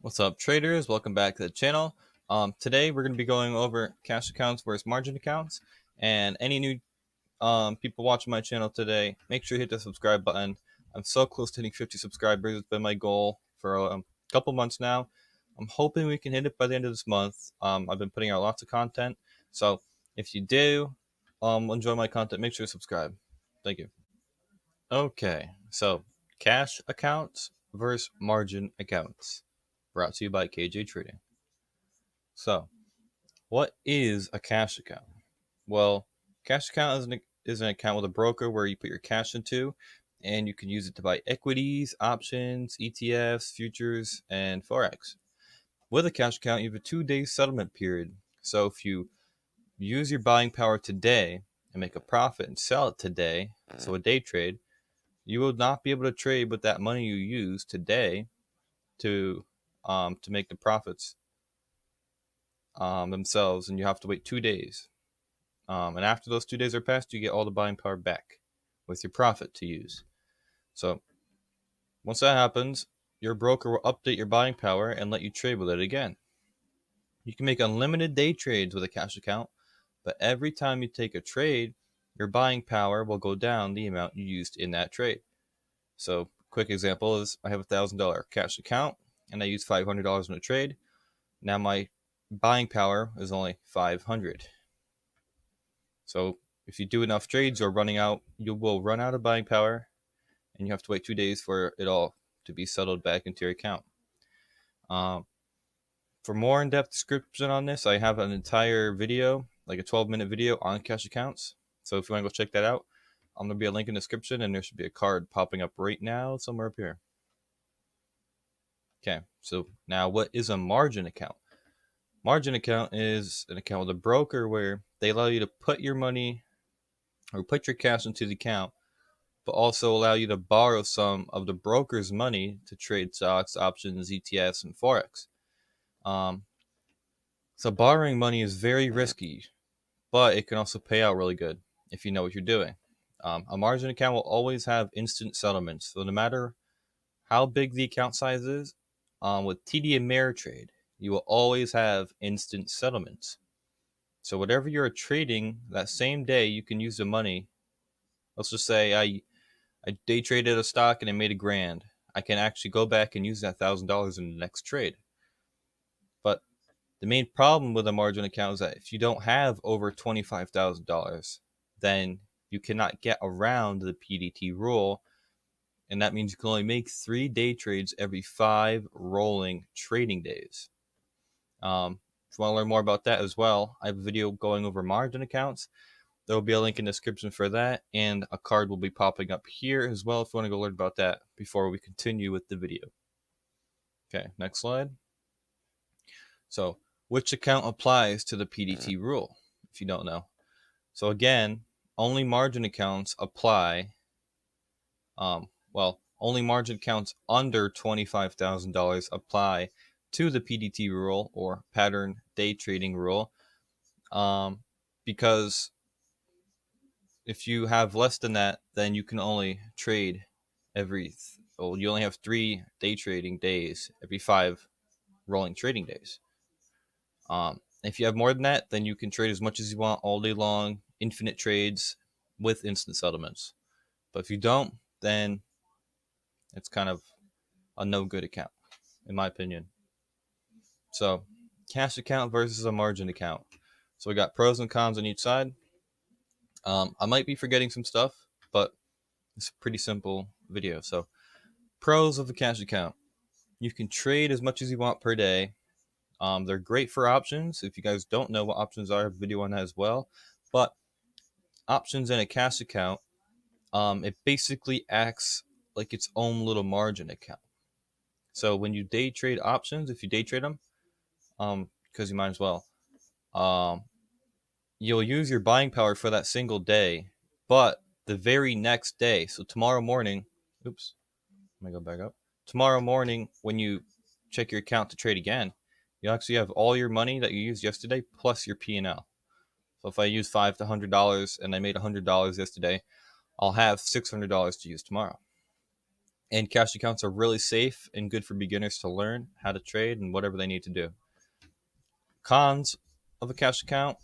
What's up, traders? Welcome back to the channel. Today we're going to be going over cash accounts versus margin accounts. And any new people watching my channel today, make sure you hit the subscribe button. I'm so close to hitting 50 subscribers. It's been my goal for a couple months now. I'm hoping we can hit it by the end of this month. I've been putting out lots of content. So if you do enjoy my content, make sure to subscribe. Thank you. Okay, so cash accounts versus margin accounts. Brought to you by KJ Trading. So, what is a cash account? Well, cash account is an account with a broker where you put your cash into, and you can use it to buy equities, options, ETFs, futures, and forex. With a cash account, you have a 2-day settlement period. So if you use your buying power today and make a profit and sell it today, so a day trade, you will not be able to trade with that money you use today to make the profits themselves, and you have to wait 2 days. And after those 2 days are passed, you get all the buying power back with your profit to use. So once that happens, your broker will update your buying power and let you trade with it again. You can make unlimited day trades with a cash account, but every time you take a trade, your buying power will go down the amount you used in that trade. So quick example is I have $1,000 cash account and I use $500 in a trade. Now my buying power is only 500. So if you do enough trades, you will run out of buying power, and you have to wait 2 days for it all to be settled back into your account. Um, for more in-depth description on this, I have an entire video, like a 12-minute video on cash accounts. So if you want to go check that out, I'm going to be a link in the description, and there should be a card popping up right now somewhere up here. Okay, so now what is a margin account? Margin account is an account with a broker where they allow you to put your money or put your cash into the account, but also allow you to borrow some of the broker's money to trade stocks, options, ETFs, and forex. Um, so borrowing money is very risky, but it can also pay out really good if you know what you're doing. A margin account will always have instant settlements, so no matter how big the account size is, with TD Ameritrade, you will always have instant settlements. So whatever you're trading that same day, you can use the money. Let's just say I day traded a stock and I made $1,000. I can actually go back and use that $1,000 in the next trade. But the main problem with a margin account is that if you don't have over $25,000, then you cannot get around the PDT rule, and that means you can only make 3 day trades every 5 rolling trading days. If you want to learn more about that as well, I have a video going over margin accounts. There will be a link in the description for that, and a card will be popping up here as well if you want to go learn about that before we continue with the video. Okay, next slide. So, which account applies to the PDT rule, if you don't know? So again, only margin accounts apply. Only margin accounts under $25,000 apply to the PDT rule or pattern day trading rule, because if you have less than that, then you can only trade you only have 3 day trading days every 5 rolling trading days. If you have more than that, then you can trade as much as you want all day long, infinite trades with instant settlements. But if you don't, then it's kind of a no good account, in my opinion. So, cash account versus a margin account. So we got pros and cons on each side. I might be forgetting some stuff, but it's a pretty simple video. So, pros of a cash account: you can trade as much as you want per day. They're great for options. If you guys don't know what options are, I have a video on that as well. But options in a cash account, it basically acts like its own little margin account. So when you day trade options, if you day trade them, because you might as well, um, you'll use your buying power for that single day, but the very next day, so tomorrow morning, oops, let me go back up. Tomorrow morning, when you check your account to trade again, you actually have all your money that you used yesterday plus your P&L. So if I use $5 to $100 and I made $100 yesterday, I'll have $600 to use tomorrow. And cash accounts are really safe and good for beginners to learn how to trade and whatever they need to do. Cons of a cash account,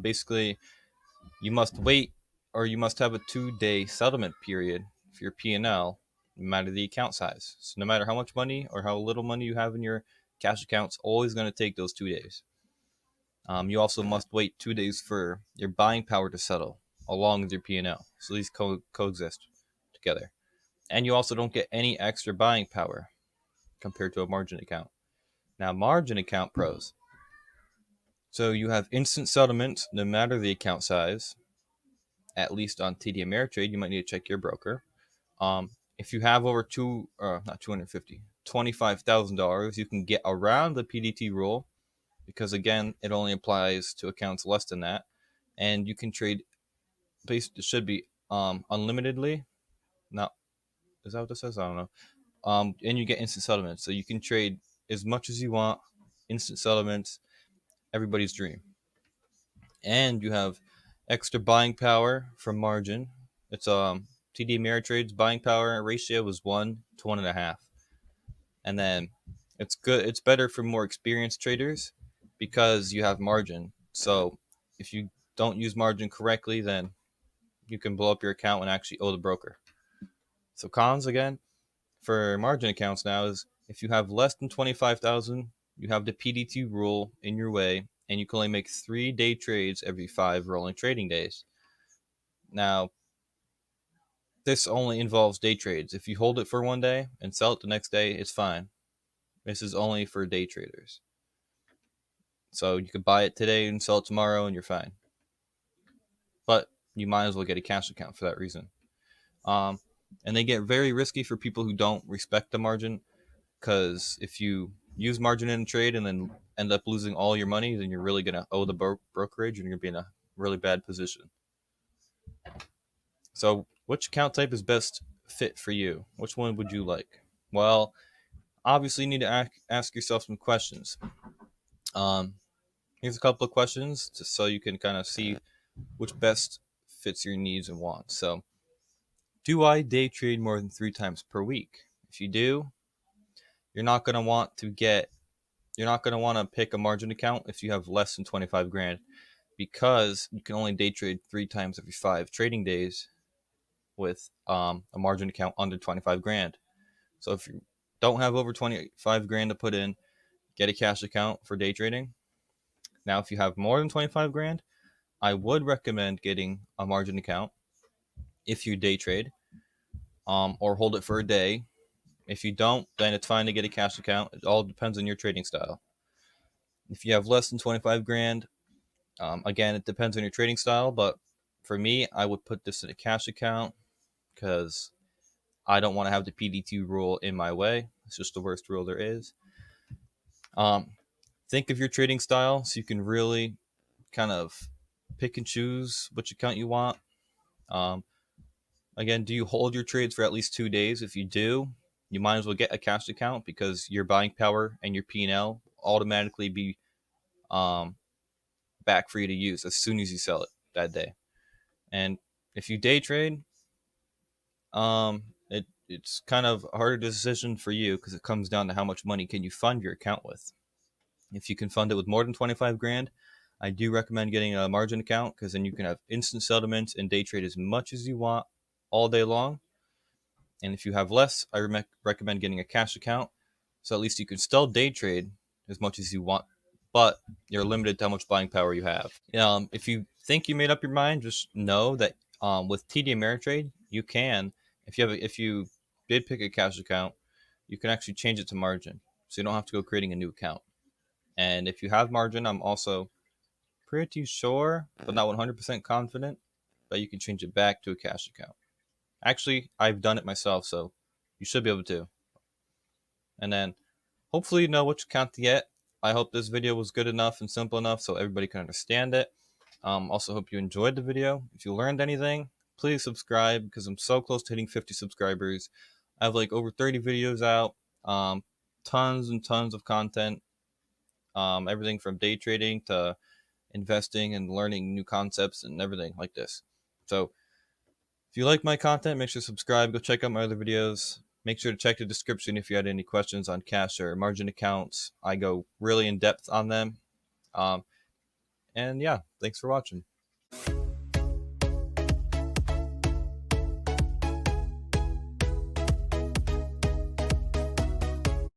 basically, you must wait or you must have a 2-day settlement period for your P&L, no matter the account size. So no matter how much money or how little money you have in your cash account, it's always going to take those 2 days. You also must wait 2 days for your buying power to settle along with your P&L. So these coexist together. And you also don't get any extra buying power compared to a margin account. Now, margin account pros. So you have instant settlement no matter the account size. At least on TD Ameritrade, you might need to check your broker. If you have over not 250, $25,000, you can get around the PDT rule because again, it only applies to accounts less than that, and you can trade. It should be unlimitedly. Not is that what this says? I don't know. And you get instant settlements, so you can trade as much as you want. Instant settlements, everybody's dream. And you have extra buying power from margin. It's TD Ameritrade's buying power ratio was 1 to 1.5, and then it's good. It's better for more experienced traders because you have margin. So if you don't use margin correctly, then you can blow up your account and actually owe the broker. So cons again for margin accounts now is if you have less than 25,000, you have the PDT rule in your way, and you can only make 3-day trades every 5 rolling trading days. Now, this only involves day trades. If you hold it for one day and sell it the next day, it's fine. This is only for day traders. So you could buy it today and sell it tomorrow, and you're fine. But you might as well get a cash account for that reason. And they get very risky for people who don't respect the margin, because if you use margin in a trade and then end up losing all your money, then you're really going to owe the brokerage and you're going to be in a really bad position. So which account type is best fit for you? Which one would you like? Well, obviously you need to ask yourself some questions. Here's a couple of questions just so you can kind of see which best fits your needs and wants. So, do I day trade more than 3 times per week? If you do, you're not going to want to pick a margin account if you have less than 25 grand, because you can only day trade 3 times every 5 trading days with a margin account under 25 grand. So if you don't have over 25 grand to put in, get a cash account for day trading. Now, if you have more than 25 grand, I would recommend getting a margin account if you day trade, or hold it for a day. If you don't, then it's fine to get a cash account. It all depends on your trading style. If you have less than 25 grand, again, it depends on your trading style. But for me, I would put this in a cash account because I don't want to have the PDT rule in my way. It's just the worst rule there is. Think of your trading style so you can really kind of pick and choose which account you want. Again, do you hold your trades for at least 2 days? If you do, you might as well get a cash account because your buying power and your P&L automatically be back for you to use as soon as you sell it that day. And if you day trade, it's kind of a harder decision for you because it comes down to how much money can you fund your account with. If you can fund it with more than 25 grand, I do recommend getting a margin account because then you can have instant settlements and day trade as much as you want all day long. And if you have less, I recommend getting a cash account, so at least you can still day trade as much as you want, but you're limited to how much buying power you have. If you think you made up your mind, just know that with TD Ameritrade, you can, if you did pick a cash account, you can actually change it to margin, so you don't have to go creating a new account. And if you have margin, I'm also pretty sure, but not 100% confident, that you can change it back to a cash account. Actually, I've done it myself, so you should be able to. And then hopefully you know which account to get. I hope this video was good enough and simple enough so everybody can understand it. Also hope you enjoyed the video. If you learned anything, please subscribe because I'm so close to hitting 50 subscribers. I have like over 30 videos out, tons and tons of content, everything from day trading to investing and learning new concepts and everything like this. So if you like my content, make sure to subscribe. Go check out my other videos. Make sure to check the description if you had any questions on cash or margin accounts. I go really in depth on them. Um, and yeah, thanks for watching.